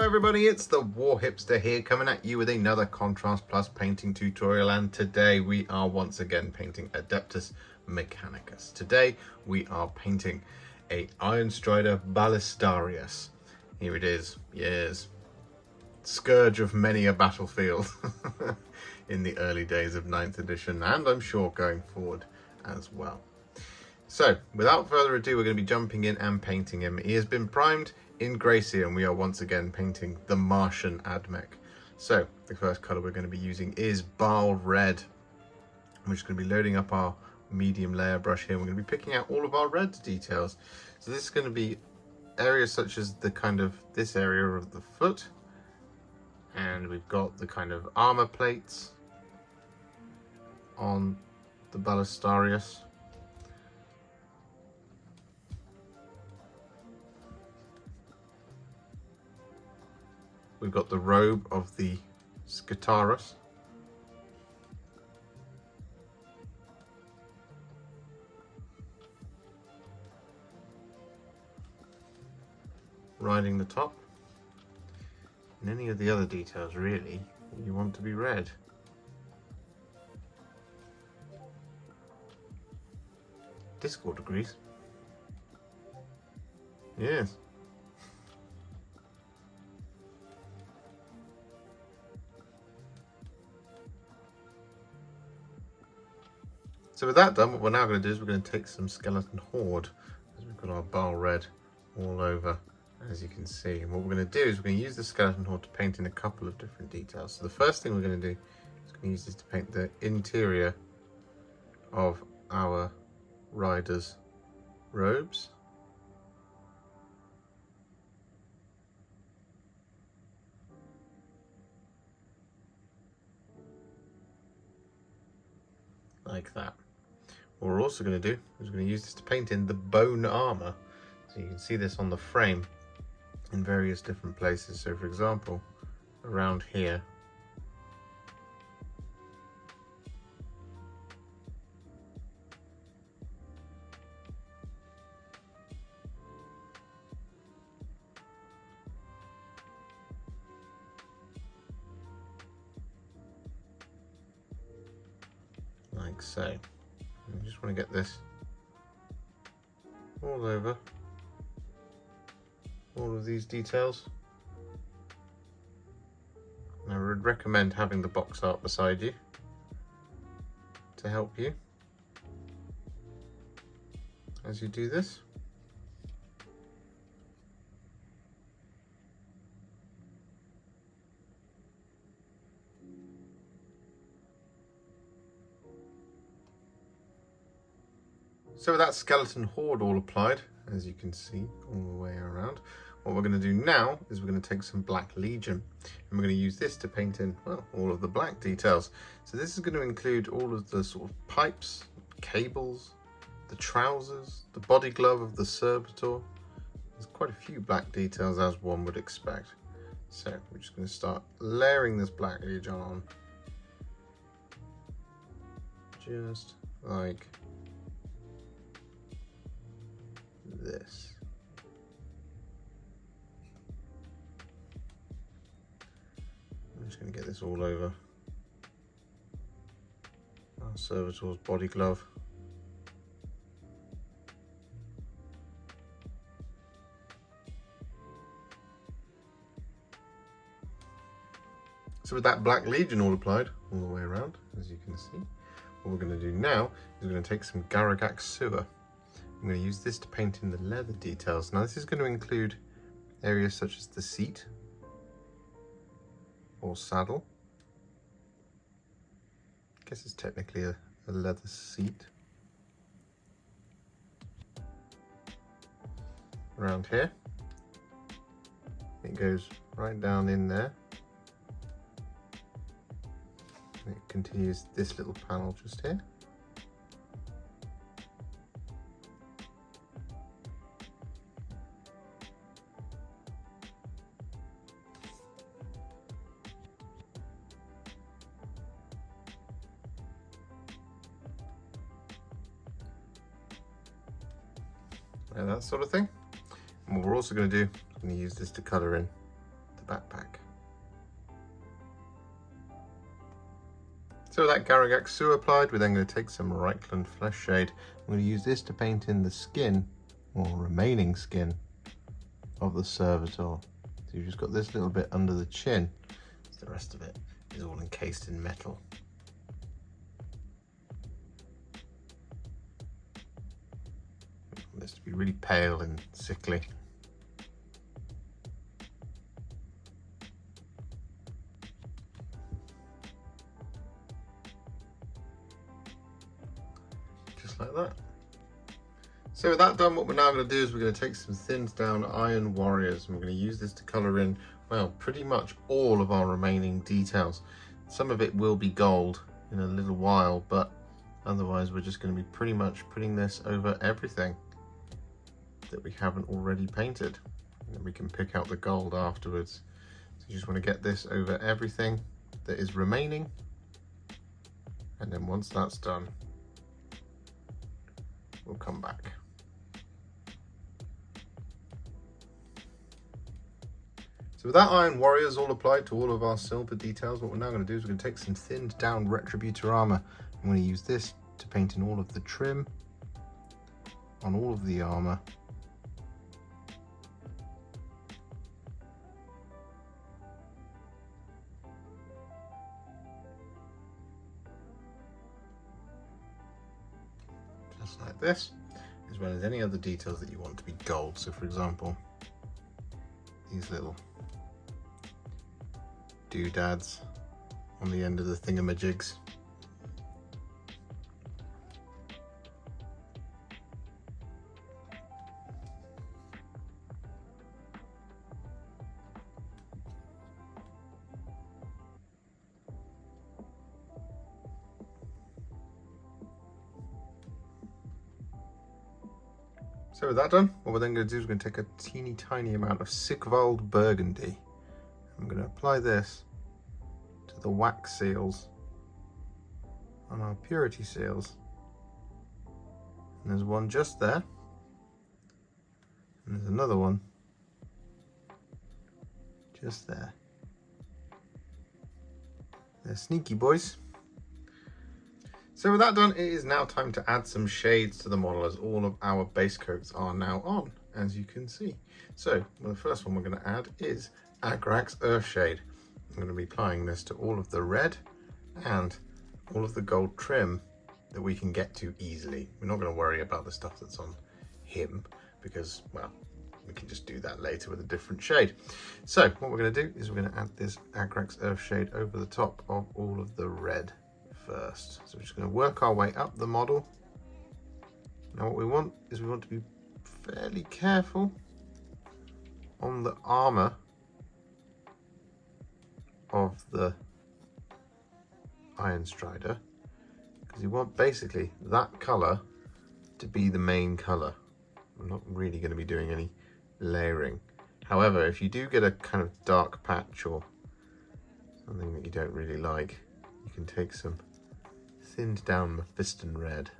Everybody, it's the Warhipster here, coming at you with another Contrast Plus painting tutorial, and today we are once again painting Adeptus Mechanicus. Today we are painting a Ironstrider Ballistarius. Here it is, yes, scourge of many a battlefield in the early days of 9th edition, and I'm sure going forward as well. So without further ado, we're going to be jumping in and painting him. He has been primed in Gracie, and we are once again painting the Martian Admech. So the first colour we're going to be using is Baal Red. We're just going to be loading up our medium layer brush here. We're going to be picking out all of our red details. So this is going to be areas such as the kind of this area of the foot, and we've got the kind of armor plates on the Ballistarius. We've got the robe of the Skitarii. Riding the top. And any of the other details really you want to be red. Discord agrees. Yes. So with that done, what we're now going to do is we're going to take some Skeleton Horde, as we've got our Baal Red all over, as you can see. And what we're going to do is we're going to use the Skeleton Horde to paint in a couple of different details. So the first thing we're going to do is going to use this to paint the interior of our riders' robes. Like that. What we're also going to do is we're going to use this to paint in the bone armor. So you can see this on the frame in various different places. So for example, around here, like so. I just want to get this all over all of these details. And I would recommend having the box art beside you to help you as you do this. So with that Skeleton Horde all applied, as you can see all the way around, what we're going to do now is we're going to take some Black Legion, and we're going to use this to paint in, well, all of the black details. So this is going to include all of the sort of pipes, cables, the trousers, the body glove of the servitor. There's quite a few black details, as one would expect. So we're just going to start layering this Black Legion on, just like this. I'm just going to get this all over our servitor's body glove. So with that Black Legion all applied all the way around, as you can see, what we're going to do now is we're going to take some Garaghak Sewer. I'm going to use this to paint in the leather details. Now this is going to include areas such as the seat or saddle. I guess it's technically a leather seat. Around here. It goes right down in there. And it continues this little panel just here. And that sort of thing. And what we're also going to do, I'm going to use this to colour in the backpack. So with that Garaghak Sewer applied, we're then going to take some Reikland Fleshshade. I'm going to use this to paint in the skin, or remaining skin, of the servitor. So you've just got this little bit under the chin. The rest of it is all encased in metal. This to be really pale and sickly. Just like that. So with that done, what we're now going to do is we're going to take some thinned down Iron Warriors, and we're going to use this to colour in, well, pretty much all of our remaining details. Some of it will be gold in a little while, but otherwise we're just going to be pretty much putting this over everything that we haven't already painted, and then we can pick out the gold afterwards. So you just want to get this over everything that is remaining, and then once that's done, we'll come back. So with that Iron Warriors all applied to all of our silver details, what we're now going to do is we're going to take some thinned down Retributor Armour. I'm going to use this to paint in all of the trim on all of the armour. Just like this, as well as any other details that you want to be gold. So for example, these little doodads on the end of the thingamajigs. So with that done, what we're then going to do is we're going to take a teeny tiny amount of Sigvald Burgundy. I'm going to apply this to the wax seals on our purity seals. And there's one just there. And there's another one just there. They're sneaky boys. So with that done, it is now time to add some shades to the model, as all of our base coats are now on, as you can see. So the first one we're going to add is Agrax Earthshade. I'm going to be applying this to all of the red and all of the gold trim that we can get to easily. We're not going to worry about the stuff that's on him because, well, we can just do that later with a different shade. So what we're going to do is we're going to add this Agrax Earthshade over the top of all of the red first. So we're just going to work our way up the model. Now what we want is we want to be fairly careful on the armor of the Ironstrider, because you want basically that color to be the main color. I'm not really going to be doing any layering. However, if you do get a kind of dark patch or something that you don't really like, you can take some thinned down Mephiston red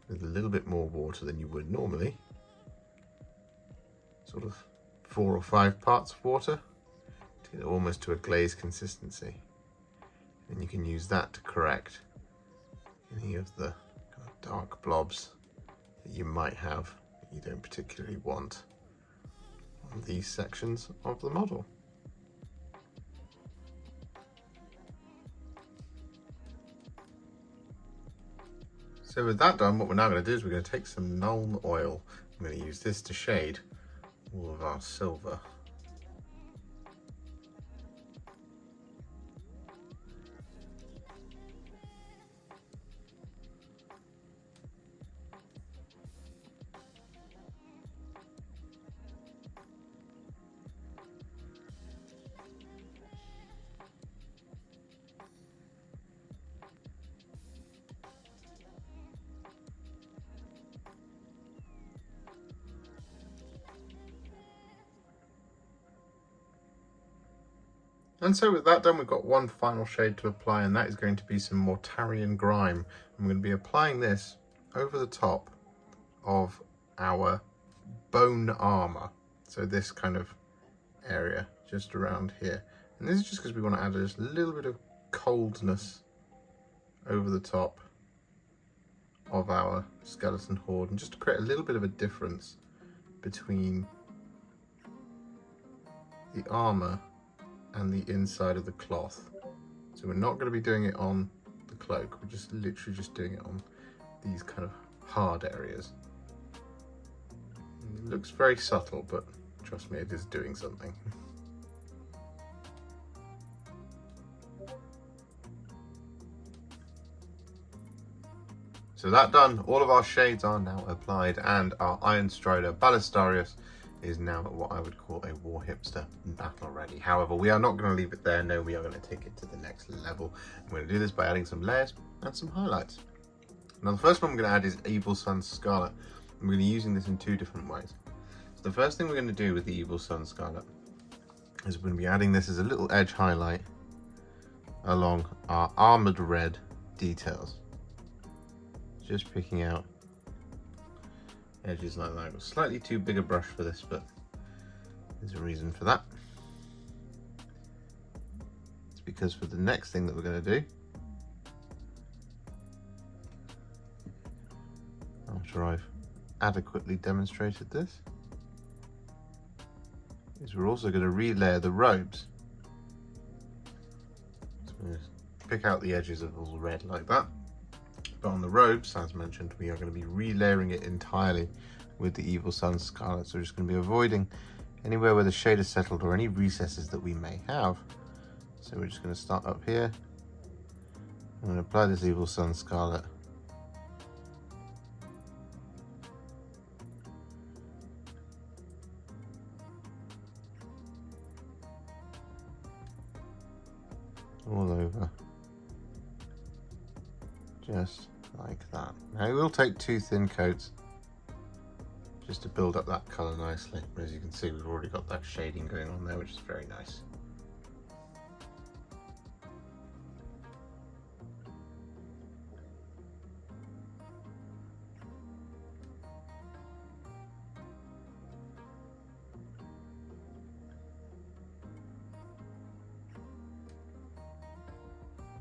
with a little bit more water than you would normally, sort of 4 or 5 parts of water, to get it almost to a glaze consistency. And you can use that to correct any of the kind of dark blobs that you might have that you don't particularly want on these sections of the model. So with that done, what we're now going to do is we're going to take some Nuln Oil. I'm going to use this to shade all of our silver. And so with that done, we've got one final shade to apply, and that is going to be some Mortarion Grime. I'm going to be applying this over the top of our bone armor. So this kind of area, just around here. And this is just because we want to add just a little bit of coldness over the top of our skeleton horde, and just to create a little bit of a difference between the armor and the inside of the cloth. So we're not going to be doing it on the cloak, we're just literally just doing it on these kind of hard areas. It looks very subtle, but trust me, it is doing something. So that done, all of our shades are now applied, and our Ironstrider Ballistarius is now what I would call a Warhipster battle ready. However, we are not going to leave it there. No, we are going to take it to the next level. I'm going to do this by adding some layers and some highlights. Now, the first one I'm going to add is Evil Sunz Scarlet. I'm going to be using this in two different ways. So the first thing we're going to do with the Evil Sunz Scarlet is we're going to be adding this as a little edge highlight along our armored red details. Just picking out edges like that. I've got slightly too big a brush for this, but there's a reason for that. It's because for the next thing that we're going to do, after I've adequately demonstrated this, is we're also going to relayer the robes. So we're going to pick out the edges of all red like that. But on the robes, as mentioned, we are going to be relayering it entirely with the Evil Sunz Scarlet. So we're just going to be avoiding anywhere where the shade is settled or any recesses that we may have. So we're just going to start up here. I'm going to apply this Evil Sunz Scarlet. All over. Just like that. Now we will take two thin coats just to build up that colour nicely. As you can see, we've already got that shading going on there, which is very nice.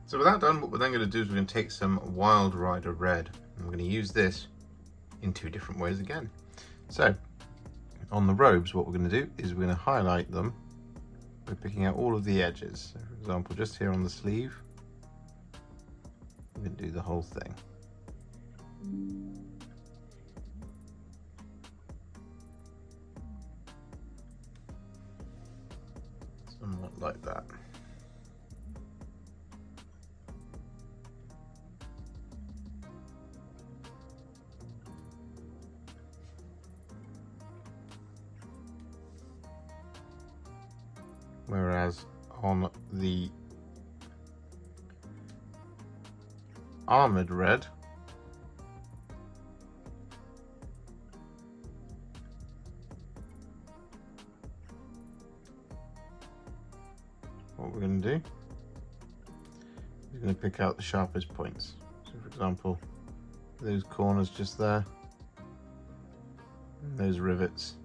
So with that done, what we're then going to do is we're going to take some Wild Rider Red, and we're going to use this in two different ways again. So on the robes, what we're going to do is we're going to highlight them by picking out all of the edges. So for example, just here on the sleeve, we're going to do the whole thing. Somewhat like that. Whereas on the armored red, what we're going to do is going to pick out the sharpest points. So for example, those corners just there, and those rivets.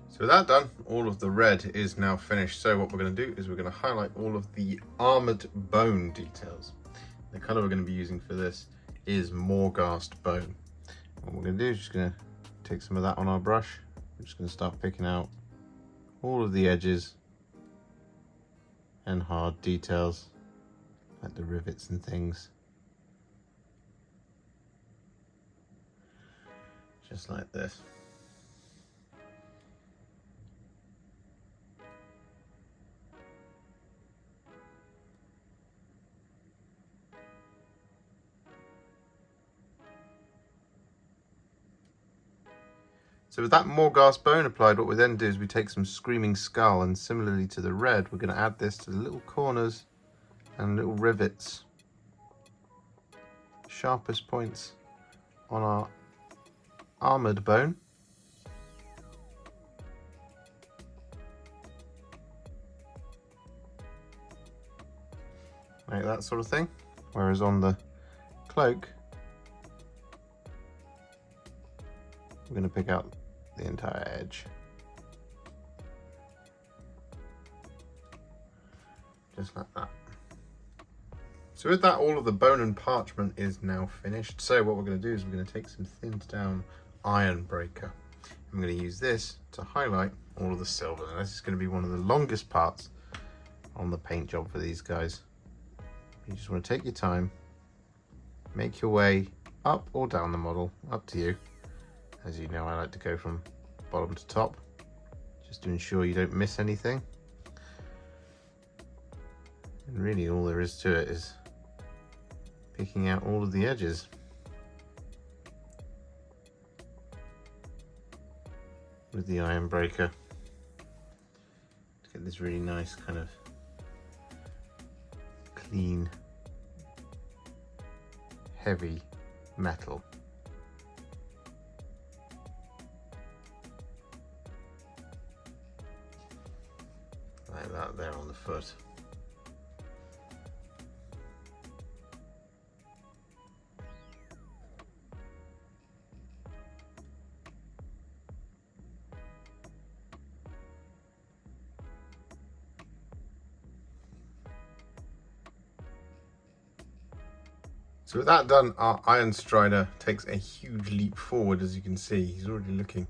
So with that done, all of the red is now finished. So what we're going to do is we're going to highlight all of the armored bone details. The colour we're going to be using for this is Morghast Bone. What we're going to do is just going to take some of that on our brush. We're just going to start picking out all of the edges and hard details like the rivets and things. Just like this. So with that Morghast Bone applied, what we then do is we take some Screaming Skull, and similarly to the red, we're going to add this to the little corners and little rivets, sharpest points on our armoured bone. Like that sort of thing. Whereas on the cloak, we're going to pick out the entire edge. Just like that. So with that, all of the bone and parchment is now finished. So what we're going to do is we're going to take some thinned down Ironbreaker. I'm going to use this to highlight all of the silver. And this is going to be one of the longest parts on the paint job for these guys. You just want to take your time, make your way up or down the model, up to you. As you know, I like to go from bottom to top, just to ensure you don't miss anything. And really all there is to it is picking out all of the edges. With the Ironbreaker, to get this really nice kind of clean, heavy metal. Like that there on the foot. So with that done, our Ironstrider takes a huge leap forward. As you can see, he's already looking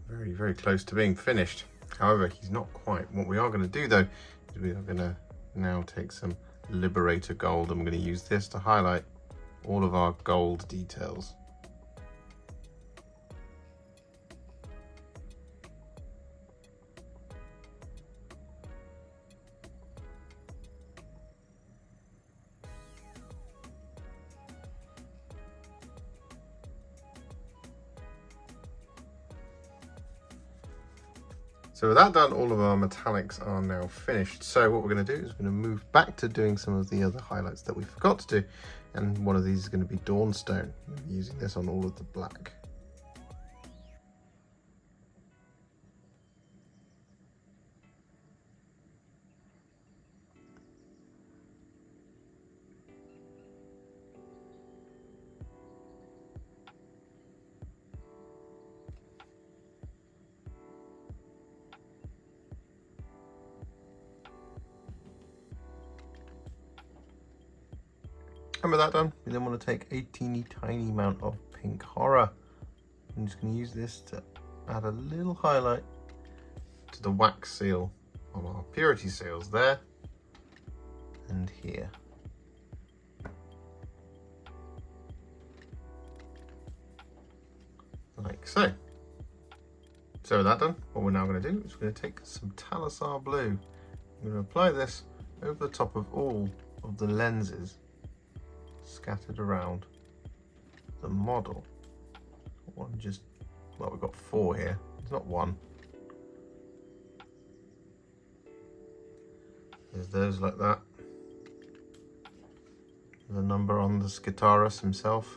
very, very close to being finished. However, he's not quite. What we are going to do though, is we are going to now take some Liberator Gold, and we're going to use this to highlight all of our gold details. So with that done, all of our metallics are now finished. So what we're going to do is we're going to move back to doing some of the other highlights that we forgot to do. And one of these is going to be Dawnstone. We'll be using this on all of the black. And with that done, we then want to take a teeny tiny amount of pink horror. I'm just going to use this to add a little highlight to the wax seal on our purity seals there and here. Like so. So with that done, what we're now going to do is we're going to take some Talassar Blue. I'm going to apply this over the top of all of the lenses scattered around the model. One just, well, we've got 4 here. It's not 1. There's those like that. The number on the Skitarii himself.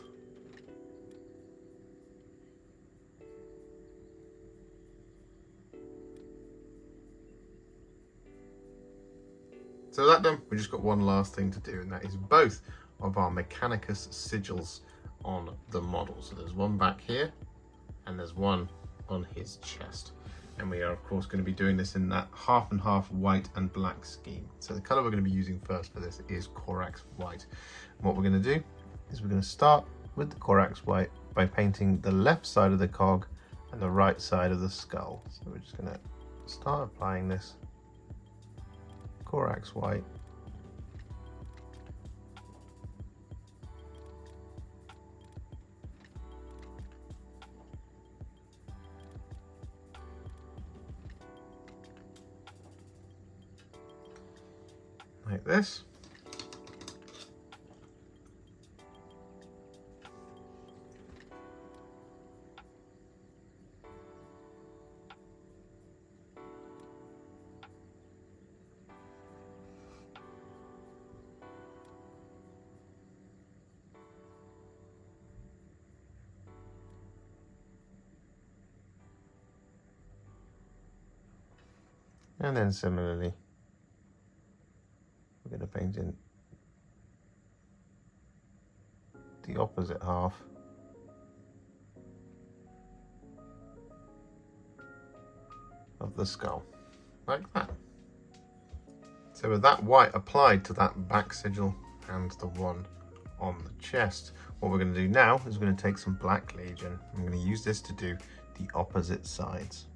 So that done, we just got one last thing to do, and that is both of our Mechanicus sigils on the model. So there's one back here and there's one on his chest. And we are of course going to be doing this in that half and half white and black scheme. So the color we're going to be using first for this is Corax White. And what we're going to do is we're going to start with the Corax White by painting the left side of the cog and the right side of the skull. So we're just going to start applying this Corax White. Like this. And then similarly, we're going to paint in the opposite half of the skull, like that. So with that white applied to that back sigil and the one on the chest, what we're going to do now is we're going to take some Black Legion. I'm going to use this to do the opposite sides.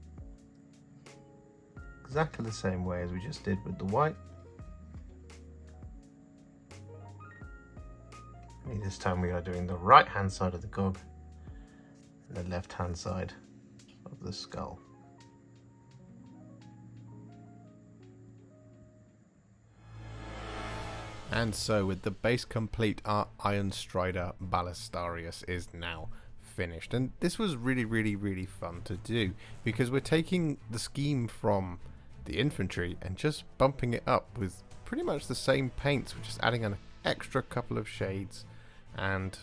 Exactly the same way as we just did with the white. Only this time we are doing the right hand side of the gob and the left hand side of the skull. And so with the base complete, our Ironstrider Ballistarius is now finished. And this was really fun to do, because we're taking the scheme from the infantry and just bumping it up with pretty much the same paints. We're just adding an extra couple of shades, and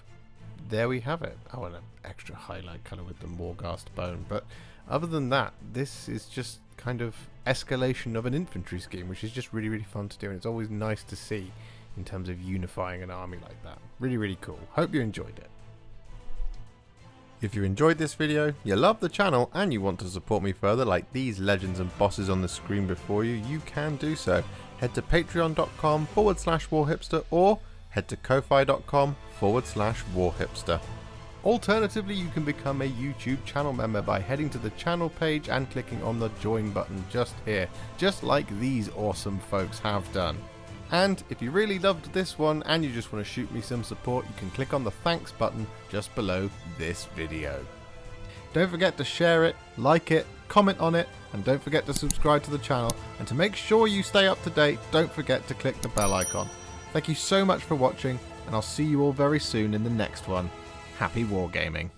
there we have it. Oh, and an extra highlight colour with the Morghast Bone. But other than that, this is just kind of escalation of an infantry scheme, which is just really fun to do, and it's always nice to see in terms of unifying an army like that. Really cool. Hope you enjoyed it. If you enjoyed this video, you love the channel, and you want to support me further like these legends and bosses on the screen before you, you can do so. Head to patreon.com/Warhipster or head to ko-fi.com/Warhipster. Alternatively, you can become a YouTube channel member by heading to the channel page and clicking on the join button just here, just like these awesome folks have done. And if you really loved this one and you just want to shoot me some support, you can click on the thanks button just below this video. Don't forget to share it, like it, comment on it, and don't forget to subscribe to the channel. And to make sure you stay up to date, don't forget to click the bell icon. Thank you so much for watching, and I'll see you all very soon in the next one. Happy wargaming.